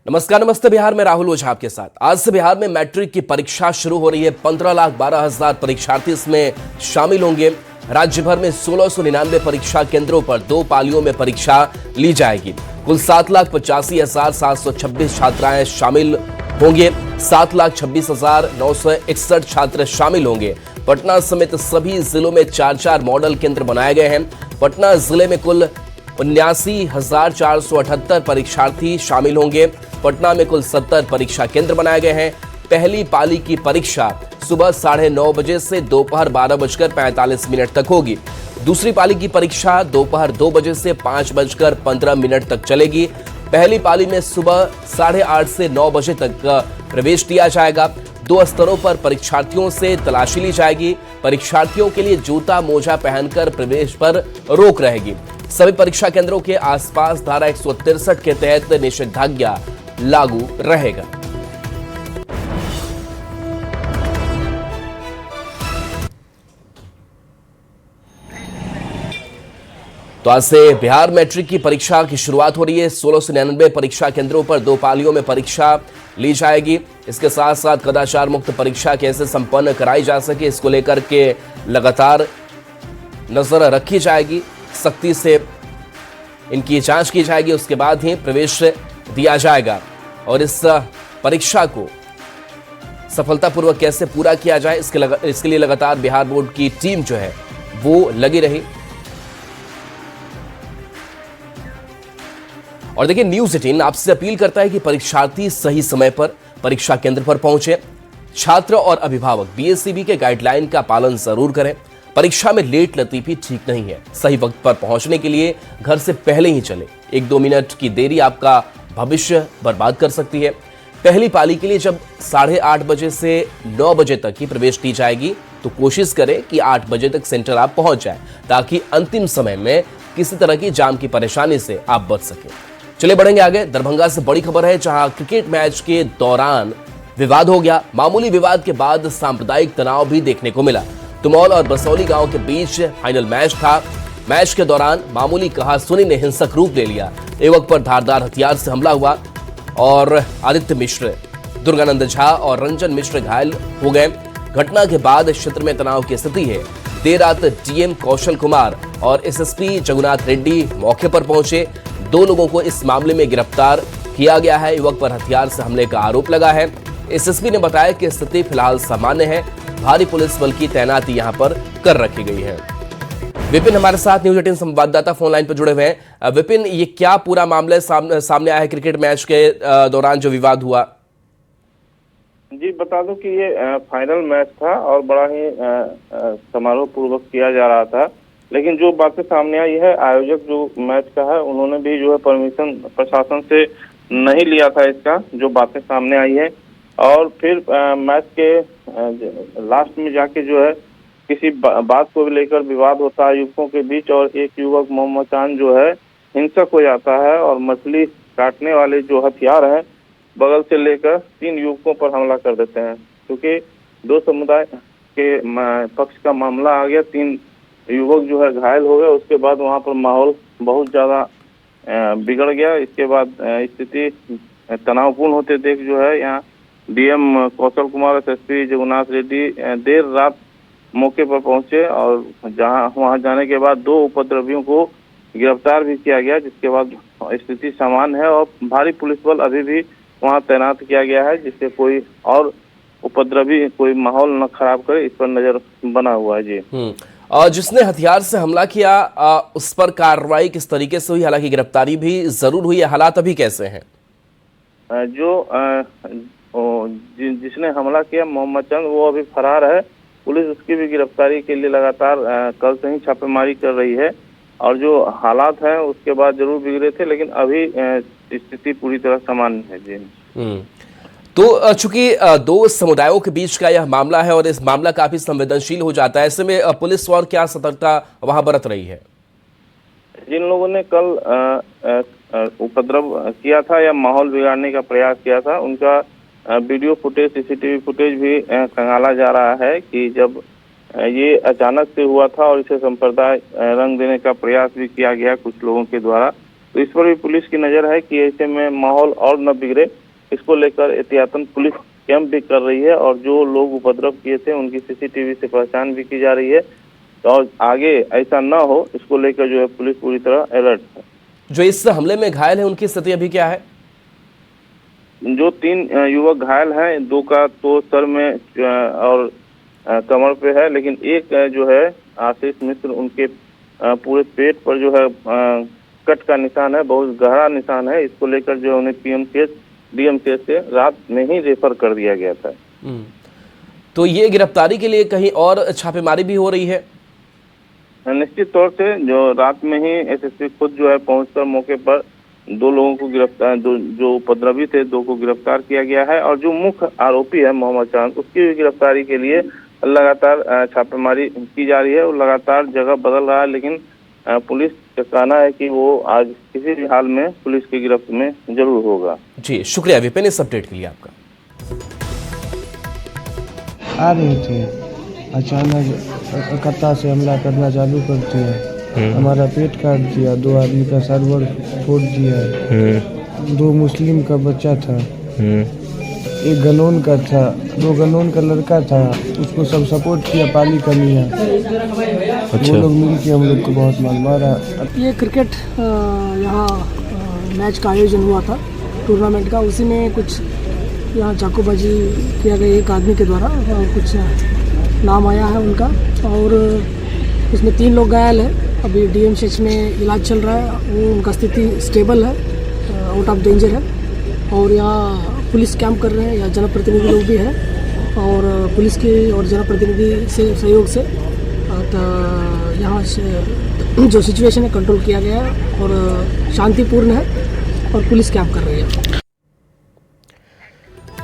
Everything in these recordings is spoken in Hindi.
नमस्कार, नमस्ते बिहार में राहुल ओझा आपके साथ। आज से बिहार में मैट्रिक की परीक्षा शुरू हो रही है। 15,12,000 परीक्षार्थी इसमें शामिल होंगे। राज्य भर में 1699 परीक्षा केंद्रों पर 2 पालियों में परीक्षा ली जाएगी। कुल 7,85,726 छात्राएं शामिल होंगे। 7,26,961 छात्र शामिल होंगे। पटना समेत सभी जिलों में 4-4 मॉडल केंद्र बनाए गए हैं। पटना जिले में कुल 79,478 परीक्षार्थी शामिल होंगे। पटना में कुल 70 परीक्षा केंद्र बनाए गए हैं। पहली पाली की परीक्षा सुबह 9:30 बजे से दोपहर 12:45 तक होगी। दूसरी पाली की परीक्षा दोपहर 2 बजे से 5:15 तक चलेगी। पहली पाली में सुबह 8:30 से 9 बजे तक प्रवेश दिया जाएगा। 2 स्तरों पर परीक्षार्थियों से तलाशी ली जाएगी। परीक्षार्थियों के लिए जूता मोजा पहनकर प्रवेश पर रोक रहेगी। सभी परीक्षा केंद्रों के आसपास धारा 163 के तहत निषेधाज्ञा लागू रहेगा। तो आज से बिहार मैट्रिक की परीक्षा की शुरुआत हो रही है। 1699 परीक्षा केंद्रों पर 2 पालियों में परीक्षा ली जाएगी। इसके साथ साथ कदाचार मुक्त परीक्षा कैसे संपन्न कराई जा सके, इसको लेकर के लगातार नजर रखी जाएगी। सख्ती से इनकी जांच की जाएगी, उसके बाद ही प्रवेश दिया जाएगा। और इस परीक्षा को सफलतापूर्वक कैसे पूरा किया जाए, इसके लिए लगातार बिहार बोर्ड की टीम जो है वो लगी रही। और देखिए, न्यूज़ 18 आपसे अपील करता है कि परीक्षार्थी सही समय पर परीक्षा केंद्र पर पहुंचे। छात्र और अभिभावक बीएसईबी के गाइडलाइन का पालन जरूर करें। परीक्षा में लेट लतीफी ठीक नहीं है। सही वक्त पर पहुंचने के लिए घर से पहले ही चले। 1-2 मिनट की देरी आपका भविष्य बर्बाद कर सकती है। पहली पाली के लिए जब 8:30 बजे से 9 बजे तक ही प्रवेश दी जाएगी, तो कोशिश करें कि 8 बजे तक सेंटर आप पहुंच जाए, ताकि अंतिम समय में किसी तरह की जाम की परेशानी से आप बच सके। चलिए बढ़ेंगे आगे। दरभंगा से बड़ी खबर है, जहां क्रिकेट मैच के दौरान विवाद हो गया। मामूली विवाद के बाद सांप्रदायिक तनाव भी देखने को मिला। तुमौल और बसौली गांव के बीच फाइनल मैच था। मैच के दौरान मामूली कहासुनी ने हिंसक रूप ले लिया। युवक पर धारदार हथियार से हमला हुआ और आदित्य मिश्र, दुर्गानंद झा और रंजन मिश्र घायल हो गए। घटना के बाद क्षेत्र में तनाव की स्थिति है। देर रात डीएम कौशल कुमार और एसएसपी जगन्नाथ रेड्डी मौके पर पहुंचे। 2 लोगों को इस मामले में गिरफ्तार किया गया है। युवक पर हथियार से हमले का आरोप लगा है। एसएसपी ने बताया कि स्थिति फिलहाल सामान्य है। भारी पुलिस बल की तैनाती यहां पर कर रखी गई है। विपिन हमारे साथ न्यूज़ 18 संवाददाता फोन लाइन पर जुड़े हुए हैं। विपिन, ये क्या पूरा मामला सामने आया है क्रिकेट मैच के दौरान जो विवाद हुआ? जी बता दूं कि ये फाइनल मैच था और बड़ा ही समारोह पूर्वक किया जा रहा था। लेकिन जो बातें सामने आई है, आयोजक जो मैच का है, उन्होंने भी जो है परमिशन प्रशासन से नहीं लिया था इसका, जो बातें सामने आई है। और फिर मैच के लास्ट में जाके जो है किसी बात को लेकर विवाद होता है युवकों के बीच, और एक युवक मोहम्मद चांद जो है हिंसक हो जाता है और मछली काटने वाले जो हथियार हैं बगल से लेकर 3 युवकों पर हमला कर देते हैं। क्योंकि 2 समुदाय के पक्ष का मामला आ गया, 3 युवक जो है घायल हो गए। उसके बाद वहां पर माहौल बहुत ज्यादा बिगड़ गया। इसके बाद स्थिति तनावपूर्ण होते देख जो है यहाँ डीएम कौशल कुमार, एसएसपी जगन्नाथ रेड्डी देर रात मौके पर पहुंचे और वहां जाने के बाद 2 उपद्रवियों को गिरफ्तार भी किया गया, जिसके बाद स्थिति सामान्य है और भारी पुलिस बल अभी भी वहां तैनात किया गया है, जिससे कोई और उपद्रवी कोई माहौल न खराब करे, इस पर नजर बना हुआ है। जी, और जिसने हथियार से हमला किया उस पर कार्रवाई किस तरीके से हुई? हालांकि गिरफ्तारी भी जरूर हुई है। हालात अभी कैसे हैं? जिसने हमला किया मोहम्मद चंद, वो अभी फरार है। पुलिस उसकी भी गिरफ्तारी के लिए लगातार कल से ही छापेमारी कर रही है। और जो हालात हैं उसके बाद जरूर बिगड़े थे, लेकिन अभी स्थिति पूरी तरह सामान्य है। जी, तो चूंकि 2 समुदायों के बीच का यह मामला है और इस मामला काफी संवेदनशील हो जाता है, ऐसे में पुलिस और क्या सतर्कता वहां बरत रही है? जिन लोगों ने कल उपद्रव किया था या माहौल बिगाड़ने का प्रयास किया था, उनका वीडियो फुटेज, सीसीटीवी फुटेज भी खंगाला जा रहा है कि जब ये अचानक से हुआ था और इसे संप्रदाय रंग देने का प्रयास भी किया गया कुछ लोगों के द्वारा। तो इस पर भी पुलिस की नजर है कि ऐसे में माहौल और न बिगड़े, इसको लेकर एहतियातन पुलिस कैंप भी कर रही है और जो लोग उपद्रव किए थे उनकी सीसीटीवी से पहचान भी की जा रही है और आगे ऐसा न हो इसको लेकर जो है पुलिस पूरी तरह अलर्ट है। जो इस हमले में घायल है उनकी स्थिति अभी क्या है? जो 3 युवक घायल हैं, 2 का तो सर में और कमर पे है, लेकिन एक जो है आशीष मिश्र, उनके पूरे पेट पर जो है कट का निशान है, बहुत गहरा निशान है। इसको लेकर जो उन्हें डीएमसीएच से रात में ही रेफर कर दिया गया था। तो ये गिरफ्तारी के लिए कहीं और छापेमारी भी हो रही है? निश्चित तौर से जो रात में ही एसएसपी खुद जो है पहुंचकर मौके पर 2 लोगों को गिरफ्तार, जो उपद्रवी थे 2 को गिरफ्तार किया गया है और जो मुख्य आरोपी है मोहम्मद चांद, उसकी भी गिरफ्तारी के लिए लगातार छापेमारी की जा रही है और लगातार जगह बदल रहा है। लेकिन पुलिस का कहना है कि वो आज किसी भी हाल में पुलिस की गिरफ्त में जरूर होगा। जी शुक्रिया विपिन इस अपडेट के लिए आपका। आ रहे थे, अचानक कत्ता से हमला करना चालू कर दिया, हमारा पेट काट दिया, 2 आदमी का सर्वर फोड़ दिया, 2 मुस्लिम का बच्चा था, 1 गनौन का था, 2 गनौन का लड़का था, उसको सब सपोर्ट किया पाली का मियाँ। अच्छा। वो लोग मिल के हम लोग को बहुत मारा। ये क्रिकेट यहाँ मैच का आयोजन हुआ था टूर्नामेंट का, उसी में कुछ यहाँ चाकूबाजी किया गया एक आदमी के द्वारा, कुछ नाम आया है उनका और इसमें 3 लोग घायल हैं। अभी डीएमसीएच में इलाज चल रहा है, वो उनका स्थिति स्टेबल है, आउट ऑफ डेंजर है और यहाँ पुलिस कैंप कर रहे हैं, यहाँ जनप्रतिनिधि लोग भी हैं और पुलिस के और जनप्रतिनिधि से सहयोग से यहाँ से जो सिचुएशन है कंट्रोल किया गया है और शांतिपूर्ण है और पुलिस कैंप कर रही है।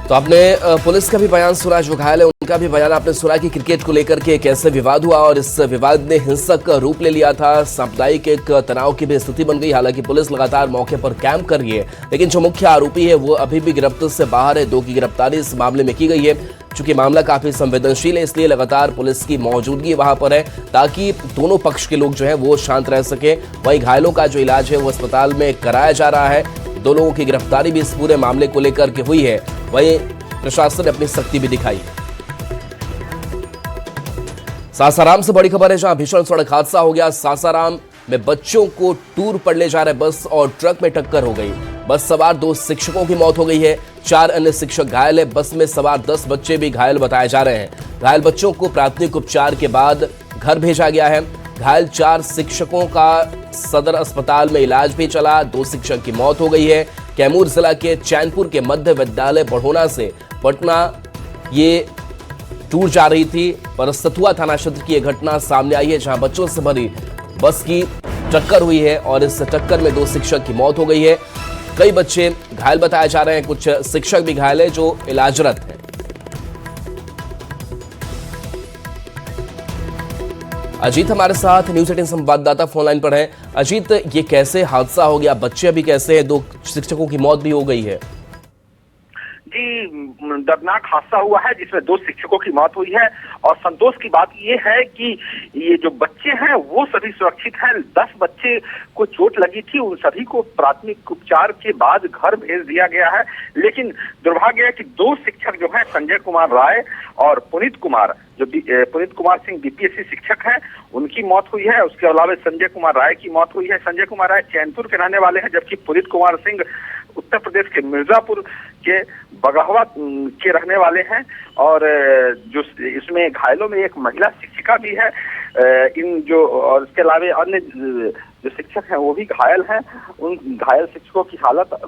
तो आपने पुलिस का भी बयान सुना, जो घायल है उनका भी बयान आपने सुना कि क्रिकेट को लेकर के कैसे विवाद हुआ और इस विवाद ने हिंसक रूप ले लिया था, सामुदायिक एक तनाव की भी स्थिति बन गई। हालांकि पुलिस लगातार मौके पर कैंप कर रही है, लेकिन जो मुख्य आरोपी है वो अभी भी गिरफ्त से बाहर है। 2 की गिरफ्तारी इस मामले में की गई है। चूंकि मामला काफी संवेदनशील है, इसलिए लगातार पुलिस की मौजूदगी वहां पर है ताकि दोनों पक्ष के लोग जो है वो शांत रह सके। वहीं घायलों का जो इलाज है वो अस्पताल में कराया जा रहा है। 2 लोगों की गिरफ्तारी भी इस पूरे मामले को लेकर के हुई है। वहीं प्रशासन ने अपनी सख्ती भी दिखाई। सासाराम से बड़ी खबर है, जहां भीषण सड़क हादसा हो गया। सासाराम में बच्चों को टूर पर ले जा रहे बस और ट्रक में टक्कर हो गई। बस सवार 2 शिक्षकों की मौत हो गई है, 4 अन्य शिक्षक घायल है। बस में सवार 10 बच्चे भी घायल बताए जा रहे हैं। घायल बच्चों को प्राथमिक उपचार के बाद घर भेजा गया है। घायल 4 शिक्षकों का सदर अस्पताल में इलाज भी चला। 2 शिक्षक की मौत हो गई है। कैमूर जिला के चैनपुर के मध्य विद्यालय बढ़ोना से पटना ये टूर जा रही थी, पर सतुआ थाना क्षेत्र की यह घटना सामने आई है, जहां बच्चों से भरी बस की टक्कर हुई है और इस टक्कर में 2 शिक्षक की मौत हो गई है। कई बच्चे घायल बताए जा रहे हैं, कुछ शिक्षक भी घायल है जो इलाजरत है। अजीत हमारे साथ न्यूज 18 संवाददाता फोन लाइन पर है। अजीत, ये कैसे हादसा हो गया? बच्चे अभी कैसे हैं? 2 शिक्षकों की मौत भी हो गई है। जी, दर्दनाक हादसा हुआ है जिसमें 2 शिक्षकों की मौत हुई है और संतोष की बात ये है कि ये जो बच्चे हैं वो सभी सुरक्षित हैं। 10 बच्चे को चोट लगी थी, उन सभी को प्राथमिक उपचार के बाद घर भेज दिया गया है। लेकिन दुर्भाग्य है कि 2 शिक्षक जो हैं, संजय कुमार राय और पुनीत कुमार, जो पुनीत कुमार सिंह बीपीएससी शिक्षक हैं, उनकी मौत हुई है। उसके अलावा संजय कुमार राय की मौत हुई है। संजय कुमार राय चैनपुर के रहने वाले हैं, जबकि पुनीत कुमार सिंह उत्तर प्रदेश के मिर्जापुर के बगहवा के रहने वाले हैं। और जो इसमें घायलों में एक महिला शिक्षिका भी है। और इसके अलावा अन्य जो शिक्षक हैं वो भी घायल हैं। उन घायल शिक्षकों की हालत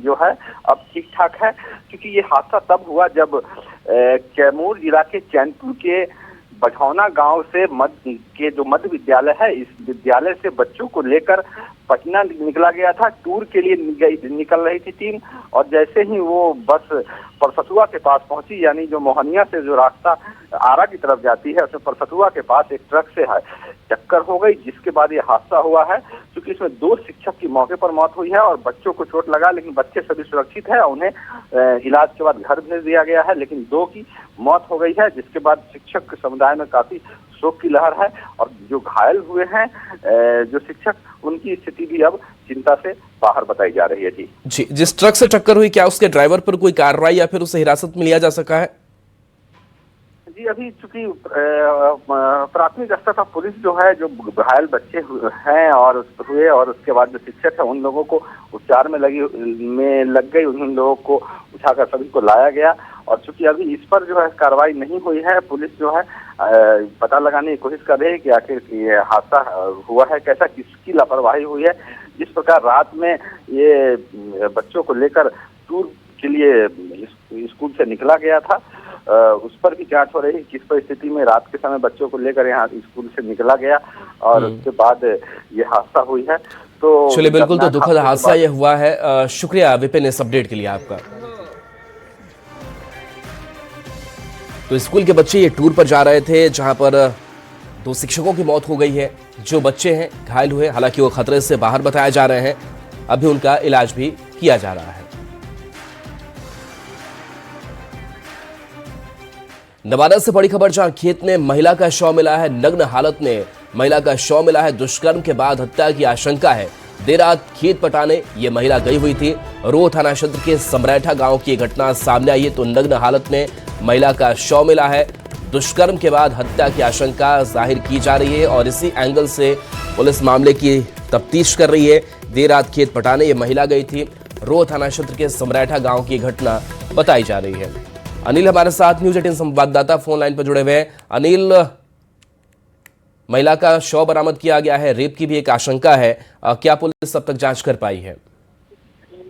जो है अब ठीक ठाक है, क्योंकि ये हादसा तब हुआ जब कैमूर जिला के चैनपुर के बढ़ौना गांव से मध्य विद्यालय है, इस विद्यालय से बच्चों को लेकर पटना निकला गया था। टूर के लिए निकल रही थी टीम, और जैसे ही वो बस परसतुआ के पास पहुंची, यानी जो मोहनिया से जो रास्ता आरा की तरफ जाती है, उसमें परसतुआ के पास एक ट्रक से टक्कर हो गई, जिसके बाद ये हादसा हुआ है। क्योंकि इसमें 2 शिक्षक की मौके पर मौत हुई है और बच्चों को चोट लगा, लेकिन बच्चे सभी सुरक्षित है। उन्हें इलाज के बाद घर भेज दिया गया है, लेकिन 2 की मौत हो गई है, जिसके बाद शिक्षक समुदाय में काफी शोक की लहर है। और जो घायल हुए हैं जो शिक्षक, उनकी स्थिति भी अब चिंता से बाहर बताई जा रही है। जी, जिस ट्रक से टक्कर हुई, क्या उसके ड्राइवर पर कोई कार्रवाई या फिर उसे हिरासत में लिया जा सका है? जी, अभी चूंकि प्राथमिक स्तर पर पुलिस जो है, जो घायल बच्चे हैं और उसके बाद जो शिक्षक है, उन लोगों को उपचार में लग गई, उन लोगों को उठाकर सभी को लाया गया। और चूंकि अभी इस पर जो है कार्रवाई नहीं हुई है, पुलिस जो है पता लगाने की कोशिश कर रही है कि आखिर ये हादसा हुआ है कैसा, किसकी लापरवाही हुई है। जिस प्रकार रात में ये बच्चों को लेकर टूर के लिए स्कूल से निकला गया था, उस पर भी जांच हो रही है। किस परिस्थिति में रात के समय बच्चों को लेकर यहाँ स्कूल से निकला गया और उसके बाद ये हादसा हुई है। तो चलिए, बिल्कुल, तो दुखद हादसा ये हुआ है। शुक्रिया विपिन इस अपडेट के लिए आपका। तो स्कूल के बच्चे ये टूर पर जा रहे थे, जहां पर 2 शिक्षकों की मौत हो गई है। जो बच्चे हैं घायल हुए, हालांकि वो खतरे से बाहर बताए जा रहे हैं, अभी उनका इलाज भी किया जा रहा है। नवादा से बड़ी खबर, जहां खेत में महिला का शव मिला है। नग्न हालत में महिला का शव मिला है। दुष्कर्म के बाद हत्या की आशंका है। देर रात खेत पटाने ये महिला गई हुई थी। रोह थाना क्षेत्र के समरैठा गांव की घटना सामने आई है। तो नग्न हालत में महिला का शव मिला है। दुष्कर्म के बाद हत्या की आशंका जाहिर की जा रही है और इसी एंगल से पुलिस मामले की तफ्तीश कर रही है। देर रात खेत पटाने ये महिला गई थी। रोह थाना क्षेत्र के समरैठा गांव की घटना बताई जा रही है। अनिल हमारे साथ न्यूज 18 संवाददाता फोन लाइन पर जुड़े हुए हैं। अनिल, महिला का शव बरामद किया गया है, रेप की भी एक आशंका है, क्या पुलिस अब तक जांच कर पाई है?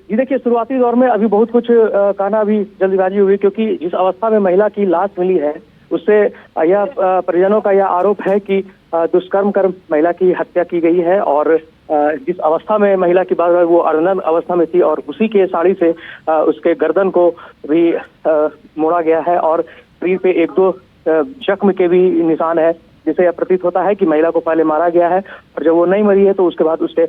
जी देखिए, शुरुआती दौर में अभी बहुत कुछ कहना अभी जल्दबाजी हुई, क्योंकि जिस अवस्था में महिला की लाश मिली है उससे यह परिजनों का यह आरोप है कि दुष्कर्म कर महिला की हत्या की गई है। और जिस अवस्था में महिला की बात है वो अर्धनग्न अवस्था में थी और उसी के साड़ी से उसके गर्दन को भी मोड़ा गया है और शरीर पे 1-2 जख्म के भी निशान है, जिससे यह प्रतीत होता है कि महिला को पहले मारा गया है और जब वो नहीं मरी है तो उसके बाद उससे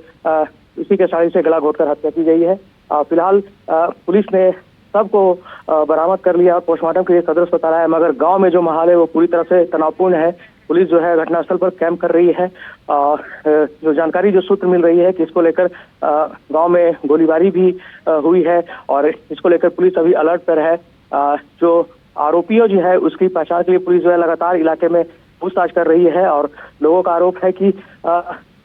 उसी के साड़ी से गला घोंटकर हत्या की गई है। फिलहाल पुलिस ने सबको बरामद कर लिया और पोस्टमार्टम के लिए सदर अस्पताल आया, मगर गांव में जो माहौल है वो पूरी तरह से तनावपूर्ण है। पुलिस जो है घटनास्थल पर कैंप कर रही है। जो जानकारी जो सूत्र मिल रही है कि इसको लेकर गांव में गोलीबारी भी हुई है और इसको लेकर पुलिस अभी अलर्ट पर है। जो आरोपियों जो है उसकी पहचान के लिए पुलिस जो है लगातार इलाके में पूछताछ कर रही है और लोगों का आरोप है कि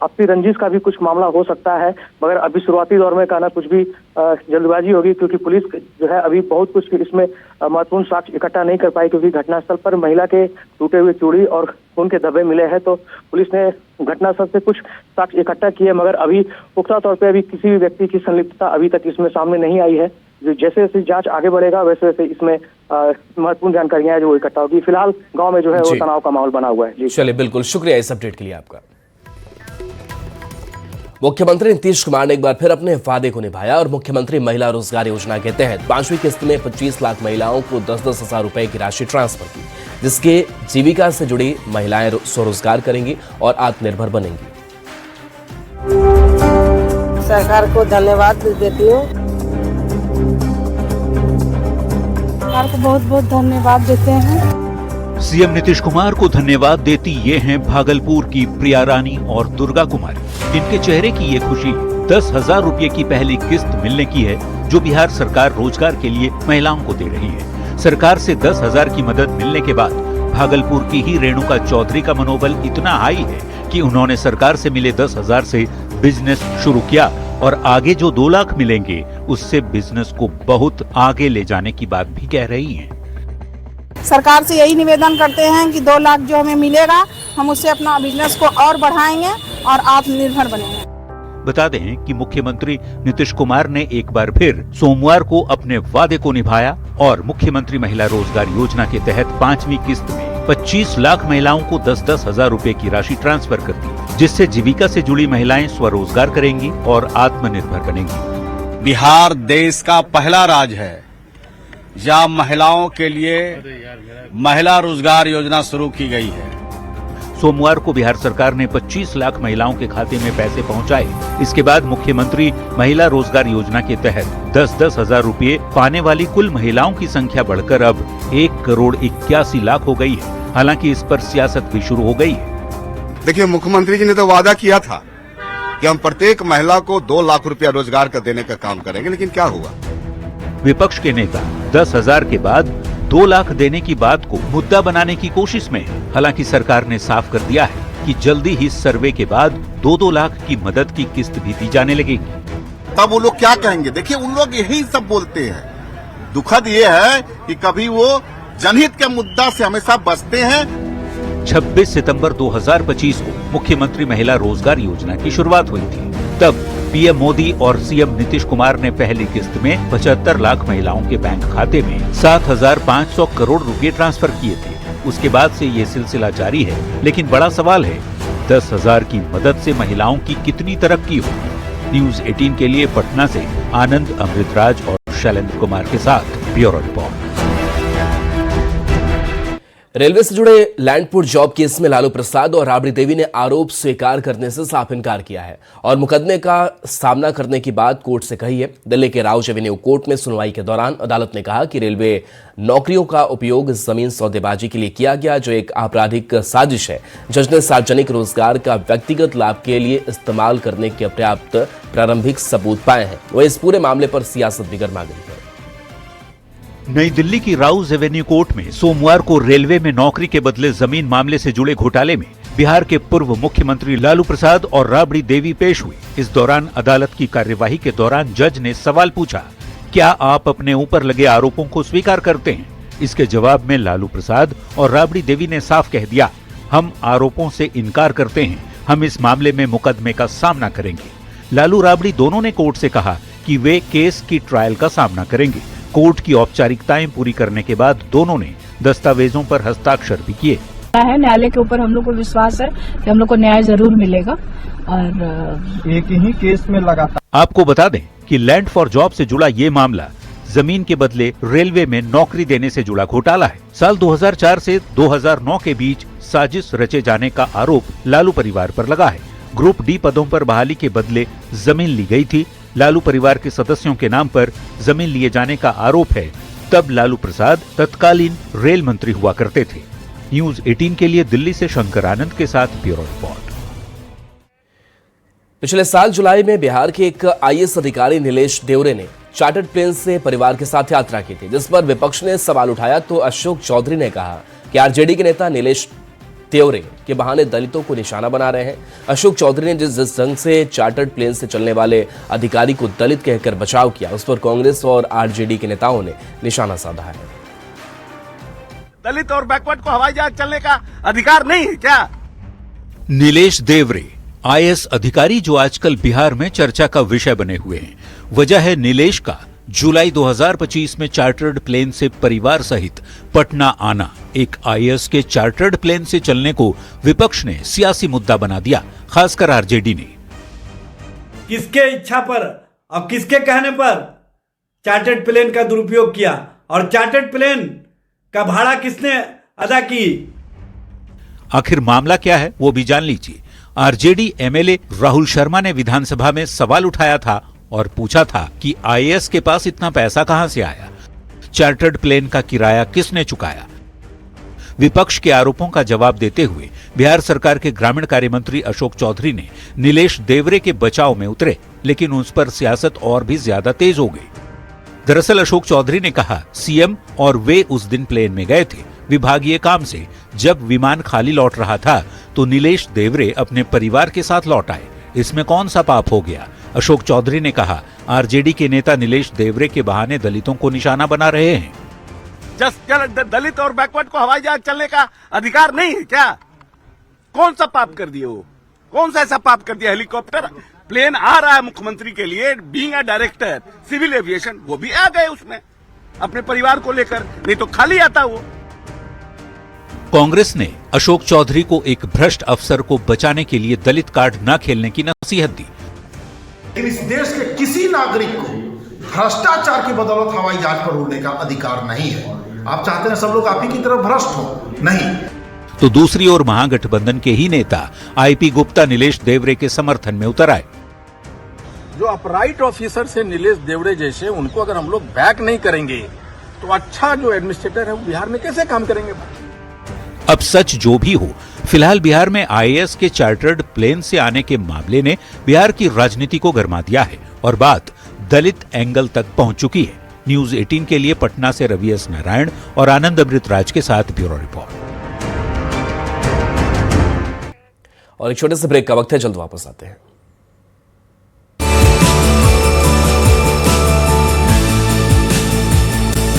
आपसी रंजिश का भी कुछ मामला हो सकता है, मगर अभी शुरुआती दौर में कहना कुछ भी जल्दबाजी होगी, क्योंकि पुलिस जो है अभी बहुत कुछ इसमें महत्वपूर्ण साक्ष्य इकट्ठा नहीं कर पाई, क्योंकि घटनास्थल पर महिला के टूटे हुए चूड़ी और खून के धब्बे मिले हैं। तो पुलिस ने घटनास्थल से कुछ साक्ष्य इकट्ठा किए, मगर अभी पुख्ता तौर पर अभी किसी भी व्यक्ति की संलिप्तता अभी तक इसमें सामने नहीं आई है। जो जैसे जैसे जांच आगे बढ़ेगा वैसे वैसे इसमें महत्वपूर्ण जानकारियां हैं जो इकट्ठा होगी। फिलहाल गांव में जो है वो तनाव का माहौल बना हुआ है। चलिए, बिल्कुल, शुक्रिया इस अपडेट के लिए आपका। मुख्यमंत्री नीतीश कुमार ने एक बार फिर अपने वादे को निभाया और मुख्यमंत्री महिला रोजगार योजना के तहत 5वीं किस्त में 25 लाख महिलाओं को 10-10 हजार रुपए की राशि ट्रांसफर की, जिसके जीविका से जुड़ी महिलाएं स्वरोजगार करेंगी और आत्मनिर्भर बनेंगी। सरकार को धन्यवाद देती हूँ। सरकार को बहुत बहुत धन्यवाद देते हैं। सीएम नीतीश कुमार को धन्यवाद देती ये हैं भागलपुर की प्रिया रानी और दुर्गा कुमारी। इनके चेहरे की ये खुशी 10,000 रुपए की पहली किस्त मिलने की है, जो बिहार सरकार रोजगार के लिए महिलाओं को दे रही है। सरकार से 10,000 की मदद मिलने के बाद भागलपुर की ही रेणुका चौधरी का मनोबल इतना हाई है कि उन्होंने सरकार से मिले 10,000 से बिजनेस शुरू किया और आगे जो 2 लाख मिलेंगे उससे बिजनेस को बहुत आगे ले जाने की बात भी कह रही हैं। सरकार से यही निवेदन करते हैं कि 2 लाख जो हमें मिलेगा हम उससे अपना बिजनेस को और बढ़ाएंगे और आत्मनिर्भर बनेंगे। बता दें कि मुख्यमंत्री नीतीश कुमार ने एक बार फिर सोमवार को अपने वादे को निभाया और मुख्यमंत्री महिला रोजगार योजना के तहत 5वीं किस्त में 25 लाख महिलाओं को 10-10 हजार रुपए की राशि ट्रांसफर कर दी, जिससे जीविका से जुड़ी महिलाएं स्वरोजगार करेंगी और आत्मनिर्भर बनेंगी। बिहार देश का पहला राज्य है जहाँ महिलाओं के लिए महिला रोजगार योजना शुरू की गई है। सोमवार को बिहार सरकार ने 25 लाख महिलाओं के खाते में पैसे पहुंचाए। इसके बाद मुख्यमंत्री महिला रोजगार योजना के तहत 10-10 हजार रुपए पाने वाली कुल महिलाओं की संख्या बढ़कर अब 1,81,00,000 हो गई है। हालांकि इस पर सियासत भी शुरू हो गई है। देखिए, मुख्यमंत्री जी ने तो वादा किया था कि हम प्रत्येक महिला को 2 लाख रुपया रोजगार का देने का काम करेंगे, लेकिन क्या हुआ? विपक्ष के नेता 10,000 के बाद 2 लाख देने की बात को मुद्दा बनाने की कोशिश में है। हालांकि सरकार ने साफ कर दिया है कि जल्दी ही सर्वे के बाद 2-2 लाख की मदद की किस्त भी दी जाने लगेगी। तब वो लोग क्या कहेंगे? देखिए, उन लोग यही सब बोलते हैं। दुखद ये है कि कभी वो जनहित के मुद्दा से हमेशा बचते हैं। 26 सितंबर 2025 को मुख्यमंत्री महिला रोजगार योजना की शुरुआत हुई थी। तब पीएम मोदी और सीएम नीतीश कुमार ने पहली किस्त में 75 लाख महिलाओं के बैंक खाते में 7,500 करोड़ रुपए ट्रांसफर किए थे। उसके बाद से ये सिलसिला जारी है, लेकिन बड़ा सवाल है 10,000 की मदद से महिलाओं की कितनी तरक्की होगी। न्यूज 18 के लिए पटना से आनंद, अमृतराज और शैलेंद्र कुमार के साथ ब्यूरो रिपोर्ट। रेलवे से जुड़े लैंडपुर जॉब केस में लालू प्रसाद और राबड़ी देवी ने आरोप स्वीकार करने से साफ इनकार किया है और मुकदमे का सामना करने की बात कोर्ट से कही है। दिल्ली के राउज एवेन्यू कोर्ट में सुनवाई के दौरान अदालत ने कहा कि रेलवे नौकरियों का उपयोग जमीन सौदेबाजी के लिए किया गया, जो एक आपराधिक साजिश है। जज ने सार्वजनिक रोजगार का व्यक्तिगत लाभ के लिए इस्तेमाल करने के पर्याप्त प्रारंभिक सबूत पाए हैं। वह इस पूरे मामले पर सियासत भी गर्मा गई है। नई दिल्ली की राउज एवेन्यू कोर्ट में सोमवार को रेलवे में नौकरी के बदले जमीन मामले से जुड़े घोटाले में बिहार के पूर्व मुख्यमंत्री लालू प्रसाद और राबड़ी देवी पेश हुई। इस दौरान अदालत की कार्यवाही के दौरान जज ने सवाल पूछा, क्या आप अपने ऊपर लगे आरोपों को स्वीकार करते हैं? इसके जवाब में लालू प्रसाद और राबड़ी देवी ने साफ कह दिया, हम आरोपों से इनकार करते हैं, हम इस मामले में मुकदमे का सामना करेंगे। लालू राबड़ी दोनों ने कोर्ट से कहा कि वे केस की ट्रायल का सामना करेंगे। कोर्ट की औपचारिकताएं पूरी करने के बाद दोनों ने दस्तावेजों पर हस्ताक्षर भी किए। न्यायालय के ऊपर हम लोग को विश्वास है कि हम लोग को न्याय जरूर मिलेगा और एक ही केस में लगातार। आपको बता दें कि लैंड फॉर जॉब से जुड़ा ये मामला जमीन के बदले रेलवे में नौकरी देने से जुड़ा घोटाला है। साल 2004 से 2009 के बीच साजिश रचे जाने का आरोप लालू परिवार पर लगा है। ग्रुप डी पदों पर बहाली के बदले जमीन ली गई थी। लालू परिवार के सदस्यों के नाम पर जमीन लिए जाने का आरोप है। तब लालू प्रसाद तत्कालीन रेल मंत्री हुआ करते थे। न्यूज 18 के लिए दिल्ली से शंकर आनंद के साथ ब्यूरो रिपोर्ट। पिछले साल जुलाई में बिहार के एक आईएएस अधिकारी नीलेश देवरे ने चार्टर्ड प्लेन से परिवार के साथ यात्रा की थी, जिस पर विपक्ष ने सवाल उठाया तो अशोक चौधरी ने कहा कि आरजेडी के नेता नीलेश देवरे के बहाने दलितों को निशाना बना रहे हैं। अशोक चौधरी ने जिस ढंग से चार्टर्ड प्लेन से चलने वाले अधिकारी को दलित कहकर बचाव किया, उस पर कांग्रेस और आरजेडी के नेताओं ने निशाना साधा है। दलित और बैकवर्ड को हवाई जहाज चलने का अधिकार नहीं है क्या? नीलेश देवरे आईएएस अधिकारी जो आजकल बिहार में चर्चा का विषय बने हुए हैं। वजह है नीलेश का जुलाई 2025 में चार्टर्ड प्लेन से परिवार सहित पटना आना। एक आईएएस के चार्टर्ड प्लेन से चलने को विपक्ष ने सियासी मुद्दा बना दिया, खासकर आरजेडी ने। किसके इच्छा पर और किसके कहने पर चार्टर्ड प्लेन का दुरुपयोग किया और चार्टर्ड प्लेन का भाड़ा किसने अदा की? आखिर मामला क्या है वो भी जान लीजिए। आरजेडी एमएलए राहुल शर्मा ने विधानसभा में सवाल उठाया था और पूछा था कि आईएएस के पास इतना पैसा कहां से आया, चार्टर्ड प्लेन का किराया किसने चुकाया। विपक्ष के आरोपों का जवाब देते हुए बिहार सरकार के ग्रामीण कार्य मंत्री अशोक चौधरी ने नीलेश देवरे के बचाव में उतरे, लेकिन उस पर सियासत और भी ज्यादा तेज हो गई। दरअसल अशोक चौधरी ने कहा, सीएम और वे उस दिन प्लेन में गए थे विभागीय काम से। जब विमान खाली लौट रहा था तो नीलेश देवरे अपने परिवार के साथ लौट आए। इसमें कौन सा पाप हो गया? अशोक चौधरी ने कहा, आरजेडी के नेता नीलेश देवरे के बहाने दलितों को निशाना बना रहे हैं। दलित और बैकवर्ड को हवाई जहाज चलने का अधिकार नहीं है क्या? कौन सा पाप कर दिए वो? कौन सा ऐसा पाप कर दिया? हेलीकॉप्टर प्लेन आ रहा है मुख्यमंत्री के लिए, being a director civil aviation, वो भी आ गए उसमें अपने परिवार को लेकर, नहीं तो खाली आता वो। कांग्रेस ने अशोक चौधरी को एक भ्रष्ट अफसर को बचाने के लिए दलित कार्ड न खेलने की नसीहत दी। लेकिन इस देश के किसी नागरिक को भ्रष्टाचार की बदौलत हवाई जहाज पर उड़ने का अधिकार नहीं है। आप चाहते हैं सब लोग आप ही की तरह भ्रष्ट हो? नहीं। तो दूसरी ओर महागठबंधन के ही नेता आईपी गुप्ता नीलेश देवरे के समर्थन में उतर आए। जो अपराइट ऑफिसर से नीलेश देवरे जैसे, उनको अगर हम लोग बैक नहीं करेंगे तो अच्छा जो एडमिनिस्ट्रेटर है वो बिहार में कैसे काम करेंगे? अब सच जो भी हो, फिलहाल बिहार में आईएएस के चार्टर्ड प्लेन से आने के मामले ने बिहार की राजनीति को गरमा दिया है और बात दलित एंगल तक पहुंच चुकी है। न्यूज 18 के लिए पटना से रवि एस नारायण और आनंद अमृतराज के साथ ब्यूरो रिपोर्ट। और एक छोटे से ब्रेक का वक्त है, जल्द वापस आते हैं।